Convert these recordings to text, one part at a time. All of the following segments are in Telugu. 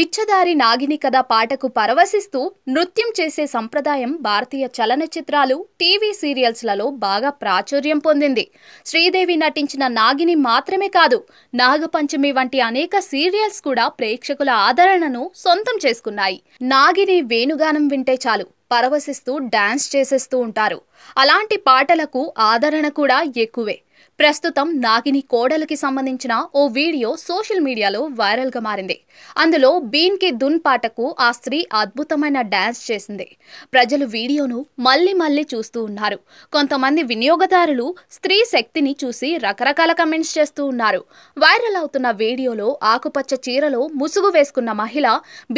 ఇచ్చదారి నాగిని కథ పాటకు పరవశిస్తూ నృత్యం చేసే సంప్రదాయం భారతీయ చలనచిత్రాలు, టీవీ సీరియల్స్లలో బాగా ప్రాచుర్యం పొందింది. శ్రీదేవి నటించిన నాగిని మాత్రమే కాదు, నాగపంచమి వంటి అనేక సీరియల్స్ కూడా ప్రేక్షకుల ఆదరణను సొంతం చేసుకున్నాయి. నాగిని వేణుగానం వింటే చాలు పరవశిస్తూ డాన్స్ చేసేస్తూ ఉంటారు. అలాంటి పాటలకు ఆదరణ కూడా ఎక్కువే. ప్రస్తుతం నాగిని కోడలికి సంబంధించిన ఓ వీడియో సోషల్ మీడియాలో వైరల్ గా మారింది. అందులో బీన్ కి దున్ పాటకు ఆ స్త్రీ అద్భుతమైన డాన్స్ చేసింది. ప్రజలు వీడియోను మళ్ళీ చూస్తూ ఉన్నారు. కొంతమంది వినియోగదారులు స్త్రీ శక్తిని చూసి రకరకాల కమెంట్స్ చేస్తూ ఉన్నారు. వైరల్ అవుతున్న వీడియోలో ఆకుపచ్చ చీరలో ముసుగు వేసుకున్న మహిళ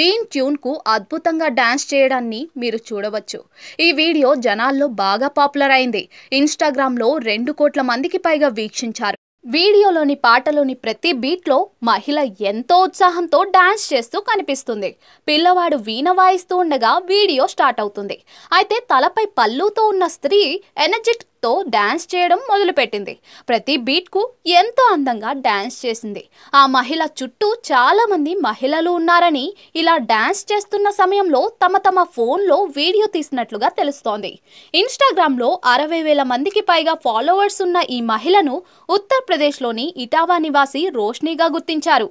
బీన్ ట్యూన్ కు అద్భుతంగా డాన్స్ చేయడాన్ని మీరు చూడవచ్చు. ఈ వీడియో జనాల్లో బాగా పాపులర్ అయింది. ఇన్స్టాగ్రామ్ లో 2 కోట్ల మందికి పైగా వీక్షించారు. వీడియోలోని పాటలోని ప్రతి బీట్లో మహిళ ఎంతో ఉత్సాహంతో డాన్స్ చేస్తూ కనిపిస్తుంది. పిల్లవాడు వీణ వాయిస్తూ ఉండగా వీడియో స్టార్ట్ అవుతుంది. అయితే తలపై పళ్ళుతో ఉన్న స్త్రీ ఎనర్జెటిక్ తో డాన్స్ చేయడం మొదలుపెట్టింది. ప్రతి బీట్ కు ఎంతో అందంగా డాన్స్ చేసింది. ఆ మహిళ చుట్టూ చాలా మంది మహిళలు ఉన్నారని, ఇలా డాన్స్ చేస్తున్న సమయంలో తమ ఫోన్లో వీడియో తీసినట్లుగా తెలుస్తోంది. ఇన్స్టాగ్రామ్ లో 60,000 మందికి పైగా ఫాలోవర్స్ ఉన్న ఈ మహిళను ఉత్తరప్రదేశ్లోని ఇటావా నివాసి రోష్నీగా గుర్తించారు.